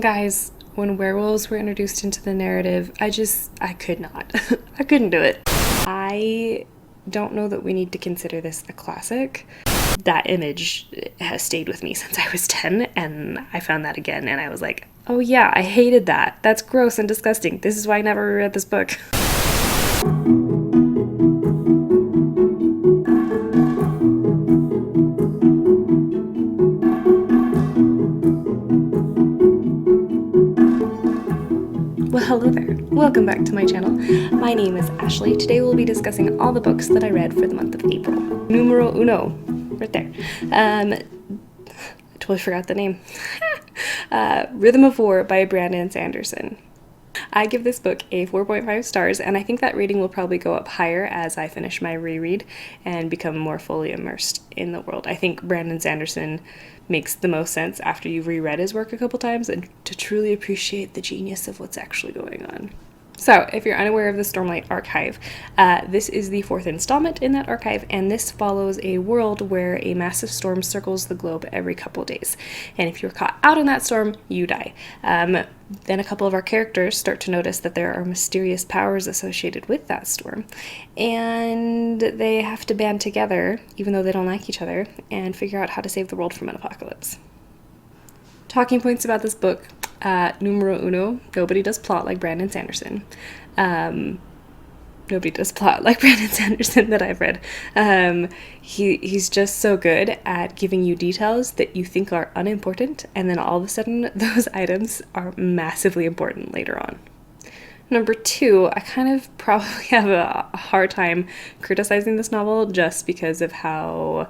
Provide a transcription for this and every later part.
Guys, when werewolves were introduced into the narrative, I could not. I couldn't do it. I don't know that we need to consider this a classic. That image has stayed with me since I was 10, and I found that again, and I was like, oh yeah, I hated that. That's gross and disgusting. This is why I never read this book. Well, hello there. Welcome back to my channel. My name is Ashley. Today we'll be discussing all the books that I read for the month of April. Numero uno, right there. I totally forgot the name. Rhythm of War by Brandon Sanderson. I give this book a 4.5 stars, and I think that rating will probably go up higher as I finish my reread and become more fully immersed in the world. I think Brandon Sanderson makes the most sense after you've reread his work a couple times and to truly appreciate the genius of what's actually going on. So, if you're unaware of the Stormlight Archive, this is the fourth installment in that archive, and this follows a world where a massive storm circles the globe every couple days. And if you're caught out in that storm, you die. Then a couple of our characters start to notice that there are mysterious powers associated with that storm, and they have to band together, even though they don't like each other, and figure out how to save the world from an apocalypse. Talking points about this book. Numero uno, nobody does plot like Brandon Sanderson. Nobody does plot like Brandon Sanderson that I've read. He's just so good at giving you details that you think are unimportant, and then all of a sudden those items are massively important later on. Number two, I kind of probably have a hard time criticizing this novel just because of how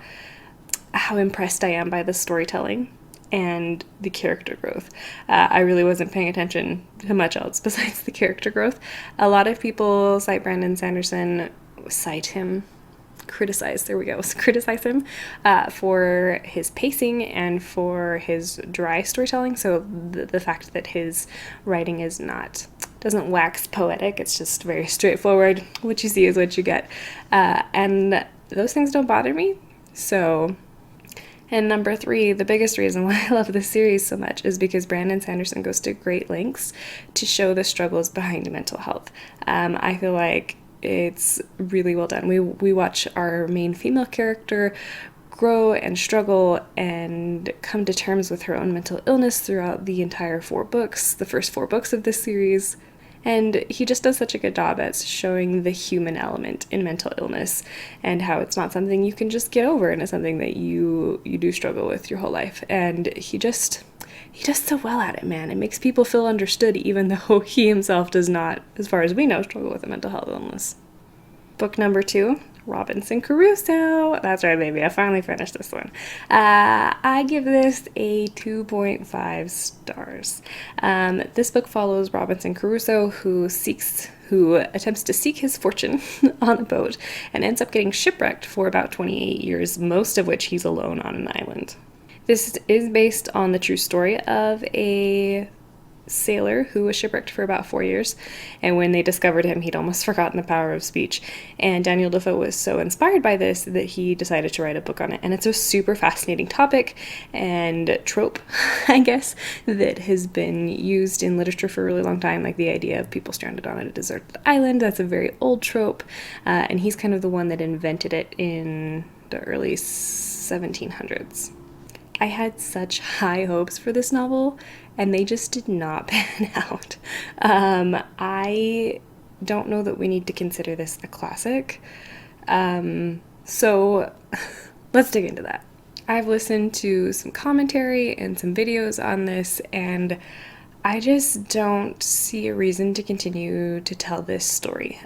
impressed I am by the storytelling and the character growth. I really wasn't paying attention to much else besides the character growth. A lot of people criticize him for his pacing and for his dry storytelling. So the fact that his writing doesn't wax poetic, it's just very straightforward. What you see is what you get. And those things don't bother me. And number three, the biggest reason why I love this series so much is because Brandon Sanderson goes to great lengths to show the struggles behind mental health. I feel like it's really well done. We watch our main female character grow and struggle and come to terms with her own mental illness throughout the entire the first four books of this series. And he just does such a good job at showing the human element in mental illness and how it's not something you can just get over, and it's something that you do struggle with your whole life. And he does so well at it, man. It makes people feel understood, even though he himself does not, as far as we know, struggle with a mental health illness. Book number two, Robinson Crusoe. That's right, baby. I finally finished this one. I give this a 2.5 stars. This book follows Robinson Crusoe, who attempts to seek his fortune on a boat and ends up getting shipwrecked for about 28 years, most of which he's alone on an island. This is based on the true story of a sailor who was shipwrecked for about 4 years, and when they discovered him, he'd almost forgotten the power of speech. And Daniel Defoe was so inspired by this that he decided to write a book on it. And it's a super fascinating topic and trope, I guess, that has been used in literature for a really long time, like the idea of people stranded on a deserted island. That's a very old trope, and he's kind of the one that invented it in the early 1700s. I had such high hopes for this novel, and they just did not pan out. I don't know that we need to consider this a classic. So let's dig into that. I've listened to some commentary and some videos on this, and I just don't see a reason to continue to tell this story.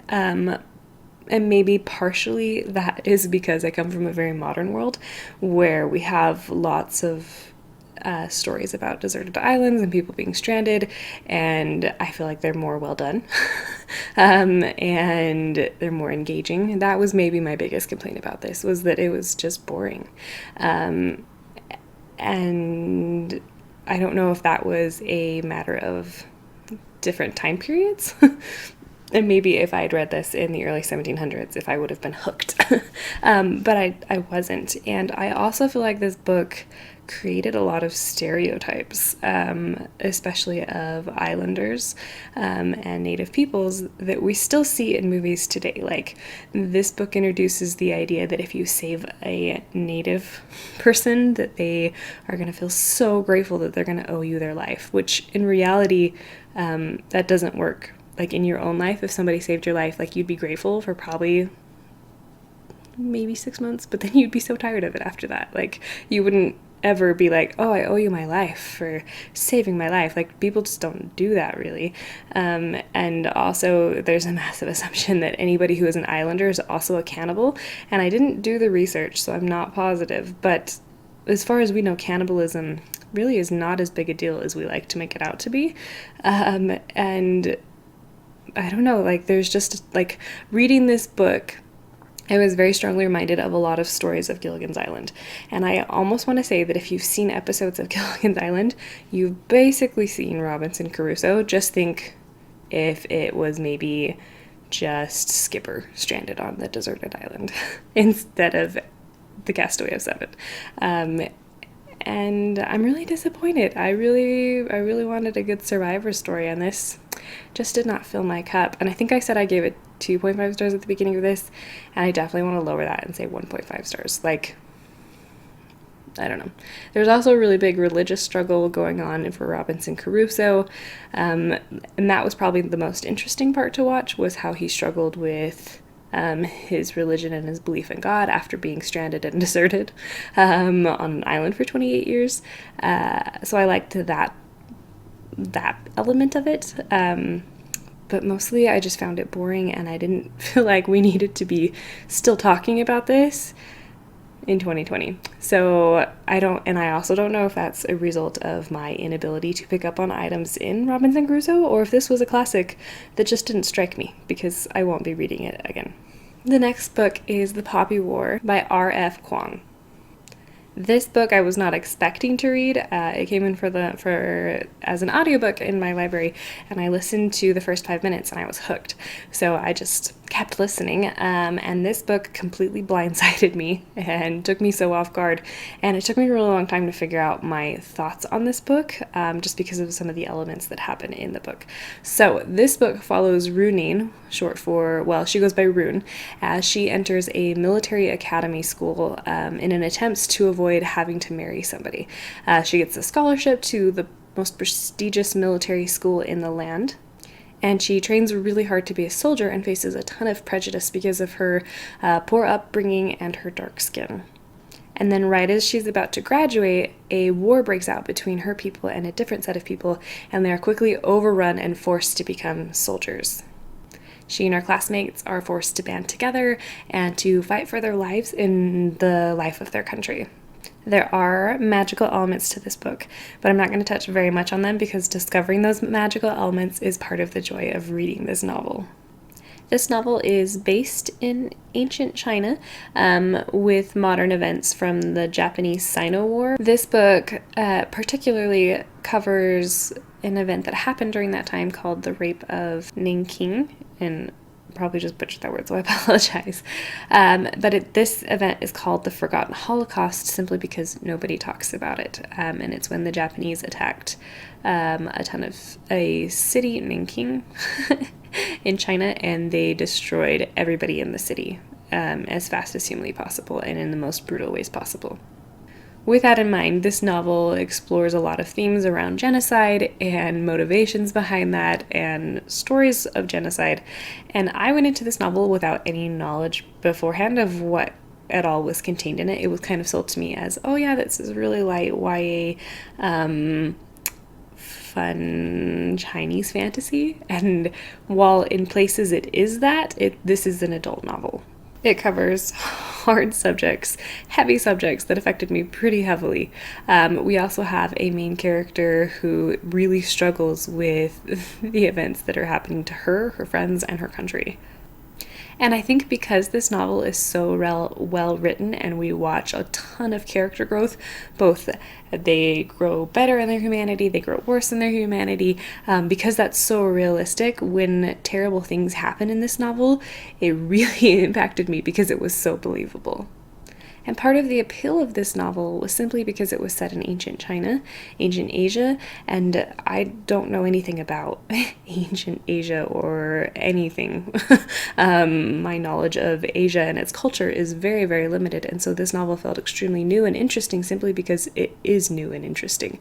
And maybe partially that is because I come from a very modern world where we have lots of stories about deserted islands and people being stranded, and I feel like they're more well done and they're more engaging. And that was maybe my biggest complaint about this, was that it was just boring. And I don't know if that was a matter of different time periods. And maybe if I had read this in the early 1700s, if I would have been hooked. But I wasn't. And I also feel like this book created a lot of stereotypes, especially of islanders and native peoples, that we still see in movies today. Like, this book introduces the idea that if you save a native person, that they are going to feel so grateful that they're going to owe you their life, which in reality, that doesn't work. Like, in your own life, if somebody saved your life, like, you'd be grateful for probably maybe 6 months, but then you'd be so tired of it after that. Like, you wouldn't ever be like, oh, I owe you my life for saving my life. Like, people just don't do that, really. And also, there's a massive assumption that anybody who is an islander is also a cannibal, and I didn't do the research, so I'm not positive, but as far as we know, cannibalism really is not as big a deal as we like to make it out to be. And I don't know, like, there's just, like, reading this book, I was very strongly reminded of a lot of stories of Gilligan's Island. And I almost want to say that if you've seen episodes of Gilligan's Island, you've basically seen Robinson Crusoe. Just think if it was maybe just Skipper stranded on the deserted island instead of the Castaway of Seven. And I'm really disappointed. I really wanted a good survivor story, and this just did not fill my cup. And I think I said I gave it 2.5 stars at the beginning of this, and I definitely want to lower that and say 1.5 stars. Like, I don't know. There's also a really big religious struggle going on for Robinson Crusoe, and that was probably the most interesting part to watch, was how he struggled with his religion and his belief in God after being stranded and deserted on an island for 28 years. So I liked that element of it. But mostly I just found it boring, and I didn't feel like we needed to be still talking about this in 2020. So I also don't know if that's a result of my inability to pick up on items in Robinson Crusoe, or if this was a classic that just didn't strike me, because I won't be reading it again. The next book is The Poppy War by R F Kuang. This book I was not expecting to read. It came in as an audiobook in my library, and I listened to the first 5 minutes and I was hooked. So I just kept listening, and this book completely blindsided me and took me so off guard. And it took me a really long time to figure out my thoughts on this book, just because of some of the elements that happen in the book. So this book follows Runine, short for, well, she goes by Rune, as she enters a military academy school in an attempt to avoid having to marry somebody. She gets a scholarship to the most prestigious military school in the land, and she trains really hard to be a soldier and faces a ton of prejudice because of her poor upbringing and her dark skin. And then right as she's about to graduate, a war breaks out between her people and a different set of people, and they are quickly overrun and forced to become soldiers. She and her classmates are forced to band together and to fight for their lives in the life of their country. There are magical elements to this book, but I'm not going to touch very much on them because discovering those magical elements is part of the joy of reading this novel. This novel is based in ancient China, with modern events from the Japanese Sino War. This book particularly covers an event that happened during that time called the Rape of Nanking, and probably just butchered that word, so I apologize. But this event is called the Forgotten Holocaust simply because nobody talks about it. And it's when the Japanese attacked a city, Nanking, in China, and they destroyed everybody in the city as fast as humanly possible and in the most brutal ways possible. With that in mind, this novel explores a lot of themes around genocide and motivations behind that and stories of genocide. And I went into this novel without any knowledge beforehand of what at all was contained in it. It was kind of sold to me as, oh yeah, this is really light YA, fun Chinese fantasy. And while in places it is that, this is an adult novel. It covers hard subjects, heavy subjects that affected me pretty heavily. We also have a main character who really struggles with the events that are happening to her, her friends, and her country. And I think because this novel is so well written and we watch a ton of character growth, both they grow better in their humanity, they grow worse in their humanity, because that's so realistic, when terrible things happen in this novel, it really impacted me because it was so believable. And part of the appeal of this novel was simply because it was set in ancient China, ancient Asia, and I don't know anything about ancient Asia or anything. My knowledge of Asia and its culture is very, very limited, and so this novel felt extremely new and interesting simply because it is new and interesting.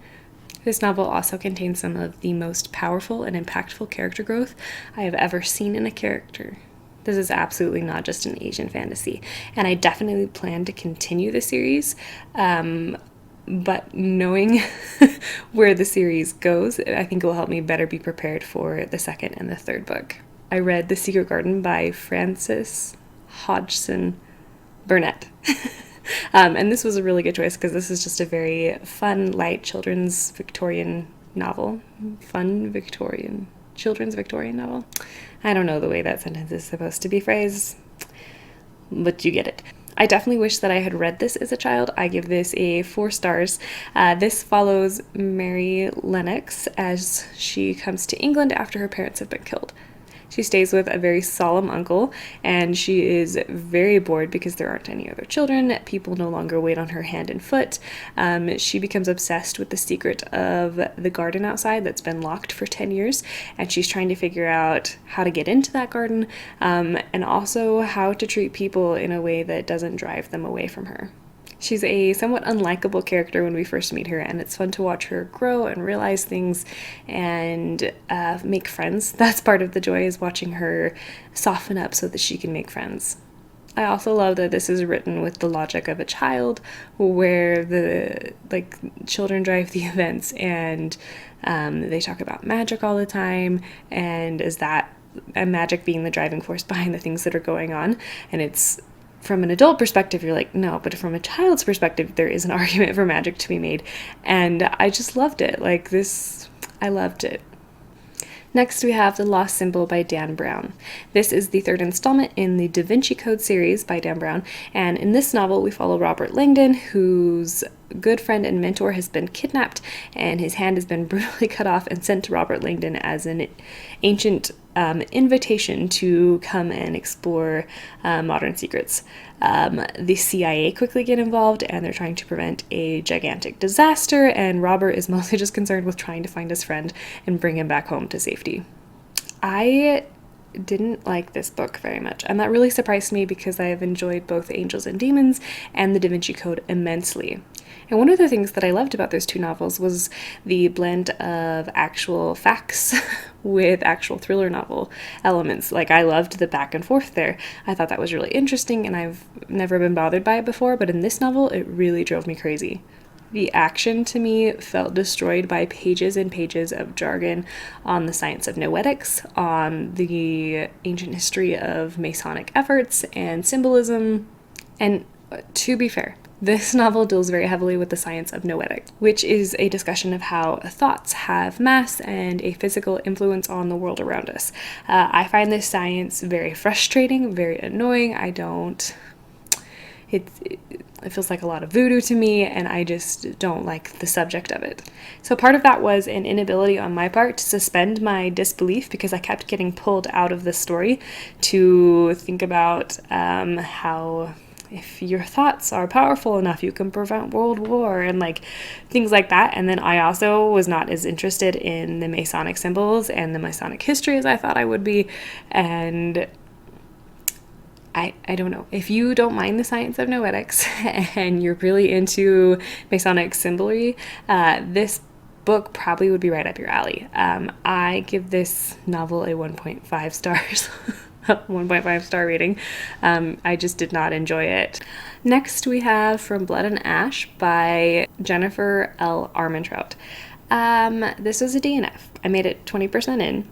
This novel also contains some of the most powerful and impactful character growth I have ever seen in a character. This is absolutely not just an Asian fantasy, and I definitely plan to continue the series, but knowing where the series goes, I think it will help me better be prepared for the second and the third book. I read The Secret Garden by Frances Hodgsen Burnett. And this was a really good choice because this is just a very fun, light children's Victorian novel. Children's Victorian novel. I don't know the way that sentence is supposed to be phrased, but you get it. I definitely wish that I had read this as a child. I give this a 4 stars. This follows Mary Lennox as she comes to England after her parents have been killed. She stays with a very solemn uncle, and she is very bored because there aren't any other children. People no longer wait on her hand and foot. She becomes obsessed with the secret of the garden outside that's been locked for 10 years, and she's trying to figure out how to get into that garden, and also how to treat people in a way that doesn't drive them away from her. She's a somewhat unlikable character when we first meet her, and it's fun to watch her grow and realize things and make friends. That's part of the joy, is watching her soften up so that she can make friends. I also love that this is written with the logic of a child, where the children drive the events, and they talk about magic all the time, and magic being the driving force behind the things that are going on. And it's, from an adult perspective, you're like, no, but from a child's perspective, there is an argument for magic to be made. And I just loved it. I loved it. Next, we have The Lost Symbol by Dan Brown. This is the 3rd installment in the Da Vinci Code series by Dan Brown, and in this novel we follow Robert Langdon, whose good friend and mentor has been kidnapped, and his hand has been brutally cut off and sent to Robert Langdon as an ancient invitation to come and explore modern secrets. The CIA quickly get involved, and they're trying to prevent a gigantic disaster, and Robert is mostly just concerned with trying to find his friend and bring him back home to safety. I didn't like this book very much, and that really surprised me because I have enjoyed both Angels and Demons and the Da Vinci Code immensely. And one of the things that I loved about those 2 novels was the blend of actual facts with actual thriller novel elements. I loved the back and forth there. I thought that was really interesting, and I've never been bothered by it before, but in this novel, it really drove me crazy. The action, to me, felt destroyed by pages and pages of jargon on the science of noetics, on the ancient history of Masonic efforts and symbolism, and to be fair, this novel deals very heavily with the science of noetics, which is a discussion of how thoughts have mass and a physical influence on the world around us. I find this science very frustrating, very annoying. It feels like a lot of voodoo to me, and I just don't like the subject of it. So part of that was an inability on my part to suspend my disbelief, because I kept getting pulled out of the story to think about how if your thoughts are powerful enough, you can prevent world war, and things like that. And then I also was not as interested in the Masonic symbols and the Masonic history as I thought I would be. And I don't know. If you don't mind the science of noetics and you're really into Masonic symboly, this book probably would be right up your alley. I give this novel a 1.5 stars. 1.5 star rating. I just did not enjoy it. Next, we have From Blood and Ash by Jennifer L. Armintrout. This was a DNF. I made it 20% in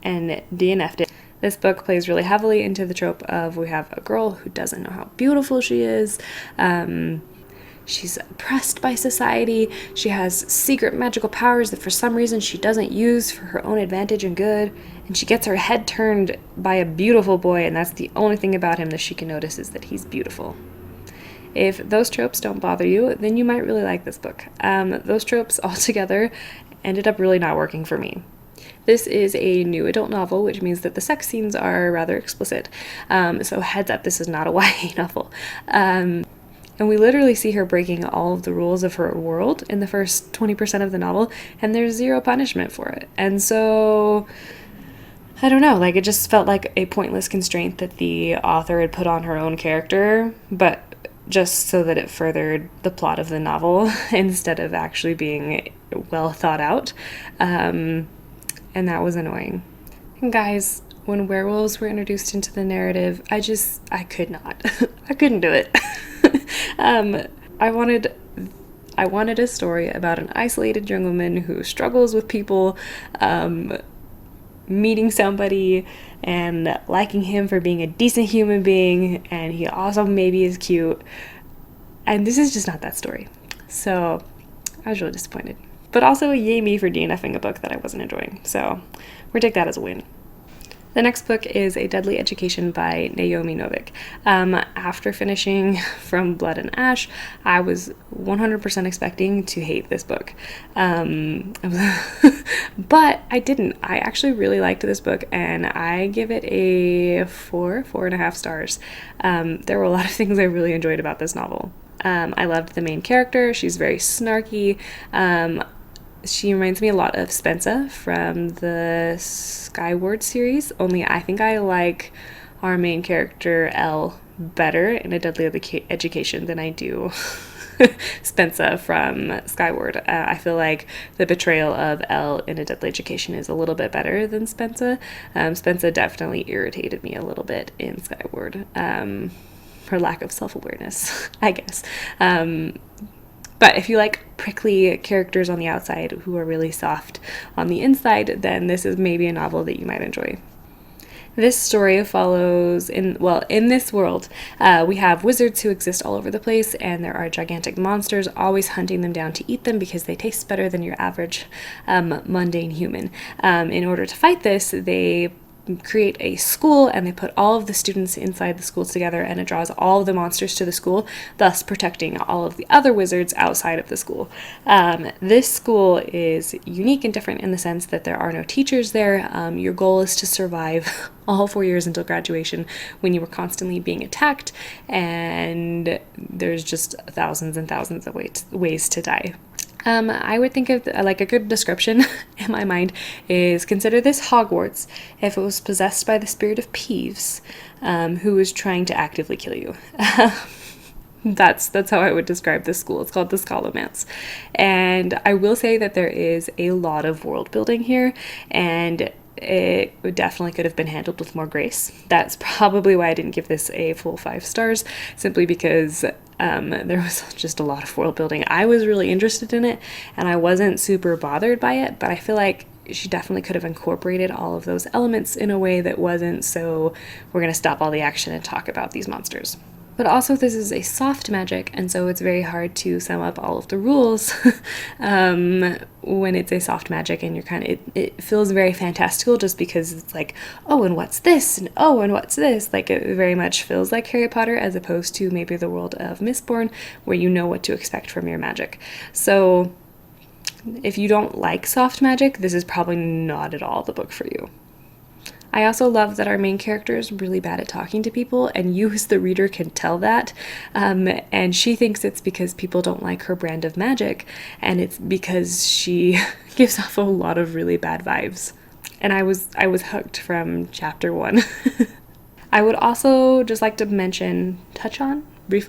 and DNF'd it. This book plays really heavily into the trope of we have a girl who doesn't know how beautiful she is. She's oppressed by society. She has secret magical powers that for some reason she doesn't use for her own advantage and good. And she gets her head turned by a beautiful boy, and that's the only thing about him that she can notice, is that he's beautiful. If those tropes don't bother you, then you might really like this book. Those tropes altogether ended up really not working for me. This is a new adult novel, which means that the sex scenes are rather explicit. So heads up, this is not a YA novel. And we literally see her breaking all of the rules of her world in the first 20% of the novel, and there's zero punishment for it. And so, I don't know, like, it just felt like a pointless constraint that the author had put on her own character, but just so that it furthered the plot of the novel instead of actually being well thought out. And that was annoying. And guys, when werewolves were introduced into the narrative, I could not. I couldn't do it. I wanted a story about an isolated young woman who struggles with people, meeting somebody and liking him for being a decent human being, and he also maybe is cute. And this is just not that story. So I was really disappointed. But also, yay me for DNFing a book that I wasn't enjoying. So we'll take that as a win. The next book is A Deadly Education by Naomi Novik. After finishing From Blood and Ash, I was 100% expecting to hate this book. But I didn't. I actually really liked this book, and I give it a 4.5 stars. There were a lot of things I really enjoyed about this novel. I loved the main character. She's very snarky. She reminds me a lot of Spensa from the Skyward series, only I think I like our main character, Elle, better in A Deadly Education than I do Spensa from Skyward. I feel like the portrayal of Elle in A Deadly Education is a little bit better than Spensa. Spensa definitely irritated me a little bit in Skyward. Her lack of self-awareness, I guess. But if you like prickly characters on the outside who are really soft on the inside, then this is maybe a novel that you might enjoy. This story follows in this world, we have wizards who exist all over the place, and there are gigantic monsters always hunting them down to eat them because they taste better than your average mundane human. In order to fight this, they create a school, and they put all of the students inside the schools together, and it draws all of the monsters to the school, thus protecting all of the other wizards outside of the school. This school is unique and different in the sense that there are no teachers there. Your goal is to survive all 4 years until graduation, when you were constantly being attacked, and there's just thousands and thousands of ways to die. I would think of like a good description in my mind is consider this Hogwarts if it was possessed by the spirit of Peeves, who was trying to actively kill you. That's how I would describe this school. It's called the Scholomance. And I will say that there is a lot of world building here, and it definitely could have been handled with more grace. That's probably why I didn't give this a full 5 stars, simply because there was just a lot of world building. I was really interested in it, and I wasn't super bothered by it, but I feel like she definitely could have incorporated all of those elements in a way that wasn't so, we're going to stop all the action and talk about these monsters. But also, this is a soft magic, and so it's very hard to sum up all of the rules when it's a soft magic, and you're it feels very fantastical just because it's like, oh, and what's this? And oh, and what's this? Like, it very much feels like Harry Potter as opposed to maybe the world of Mistborn, where you know what to expect from your magic. So if you don't like soft magic, this is probably not at all the book for you. I also love that our main character is really bad at talking to people, and you as the reader can tell that, and she thinks it's because people don't like her brand of magic, and it's because she gives off a lot of really bad vibes. And I was hooked from chapter 1. I would also just like to briefly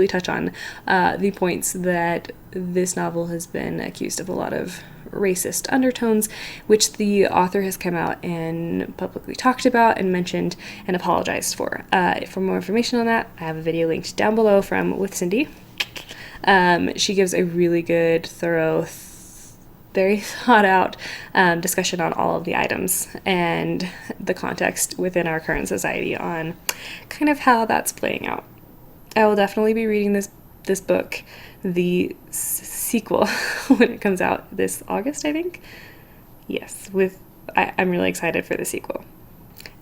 touch on the points that this novel has been accused of a lot of racist undertones, which the author has come out and publicly talked about and mentioned and apologized for. For more information on that, I have a video linked down below with Cindy. She gives a really good, thorough, very thought out discussion on all of the items and the context within our current society on kind of how that's playing out. I will definitely be reading this book, the sequel, when it comes out this August, I think. Yes, I'm really excited for the sequel.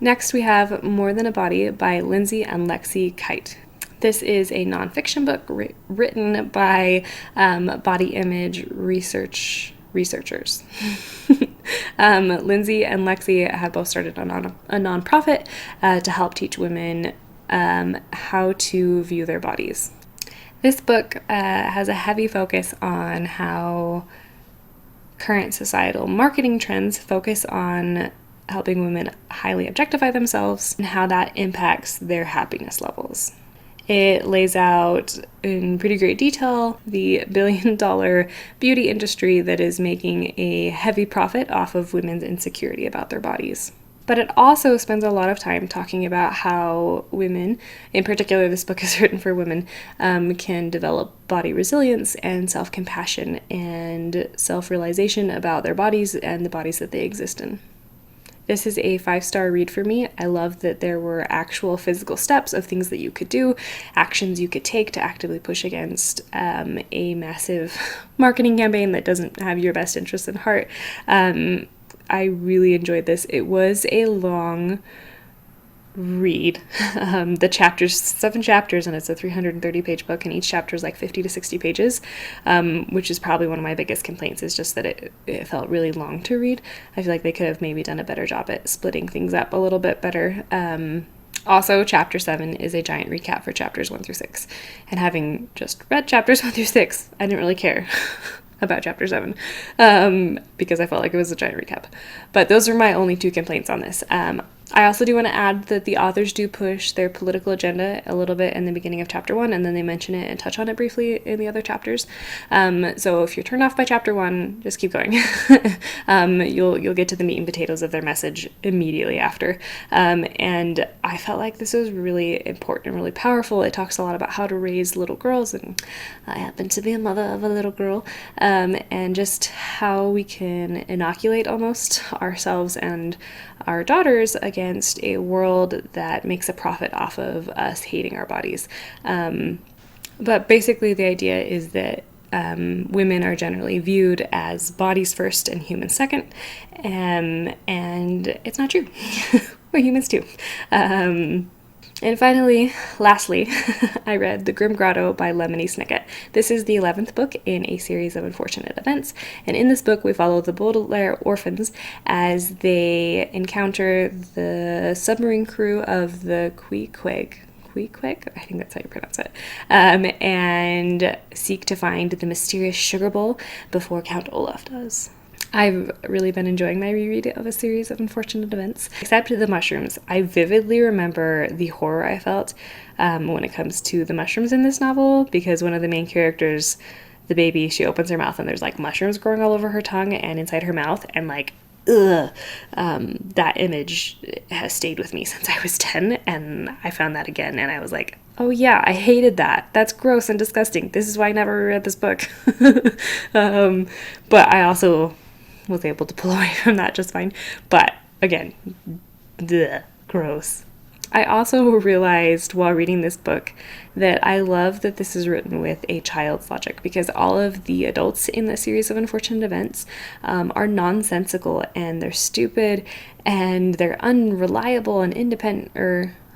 Next, we have More Than a Body by Lindsey and Lexi Kite. This is a nonfiction book written by body image researchers. Lindsey and Lexi have both started a nonprofit to help teach women how to view their bodies. This book has a heavy focus on how current societal marketing trends focus on helping women highly objectify themselves and how that impacts their happiness levels. It lays out in pretty great detail the billion-dollar beauty industry that is making a heavy profit off of women's insecurity about their bodies. But it also spends a lot of time talking about how women, in particular this book is written for women, can develop body resilience and self-compassion and self-realization about their bodies and the bodies that they exist in. This is a 5-star read for me. I love that there were actual physical steps of things that you could do, actions you could take to actively push against a massive marketing campaign that doesn't have your best interests in heart. I really enjoyed this. It was a long read. The chapters, 7 chapters, and it's a 330-page book, and each chapter is like 50 to 60 pages, which is probably one of my biggest complaints, is just that it felt really long to read. I feel like they could have maybe done a better job at splitting things up a little bit better. Also, chapter 7 is a giant recap for chapters 1 through 6, and having just read chapters 1 through 6, I didn't really care about chapter 7 because I felt like it was a giant recap. But those are my only 2 complaints on this. I also do want to add that the authors do push their political agenda a little bit in the beginning of chapter 1, and then they mention it and touch on it briefly in the other chapters. So if you're turned off by chapter 1, just keep going. You'll get to the meat and potatoes of their message immediately after. And I felt like this was really important and really powerful. It talks a lot about how to raise little girls, and I happen to be a mother of a little girl, and just how we can inoculate almost ourselves and our daughters against a world that makes a profit off of us hating our bodies. But basically the idea is that women are generally viewed as bodies first and humans second, and it's not true. We're humans too. And finally, lastly, I read The Grim Grotto by Lemony Snicket. This is the 11th book in a series of unfortunate events, and in this book we follow the Baudelaire orphans as they encounter the submarine crew of the Queequeg, I think that's how you pronounce it, and seek to find the mysterious sugar bowl before Count Olaf does. I've really been enjoying my reread of a series of unfortunate events. Except the mushrooms. I vividly remember the horror I felt when it comes to the mushrooms in this novel, because one of the main characters, the baby, she opens her mouth and there's like mushrooms growing all over her tongue and inside her mouth, and like, ugh. That image has stayed with me since I was 10, and I found that again and I was like, oh yeah, I hated that. That's gross and disgusting. This is why I never read this book. But I also was able to pull away from that just fine. But again, gross. I also realized while reading this book that I love that this is written with a child's logic, because all of the adults in the series of unfortunate events are nonsensical, and they're stupid, and they're unreliable and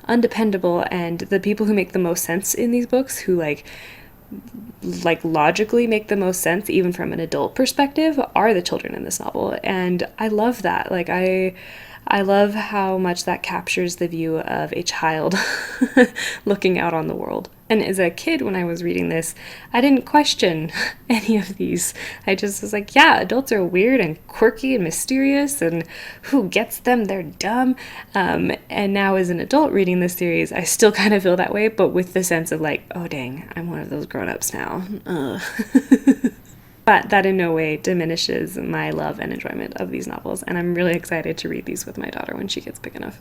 undependable, and the people who make the most sense in these books, who like logically make the most sense even from an adult perspective, are the children in this novel. And I love that. Like I love how much that captures the view of a child looking out on the world. And as a kid, when I was reading this, I didn't question any of these. I just was like, yeah, adults are weird and quirky and mysterious, and who gets them? They're dumb. And now as an adult reading this series, I still kind of feel that way, but with the sense of like, oh dang, I'm one of those grown-ups now. But that in no way diminishes my love and enjoyment of these novels, and I'm really excited to read these with my daughter when she gets big enough.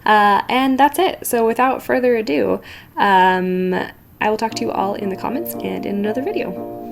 And that's it. So without further ado, I will talk to you all in the comments and in another video.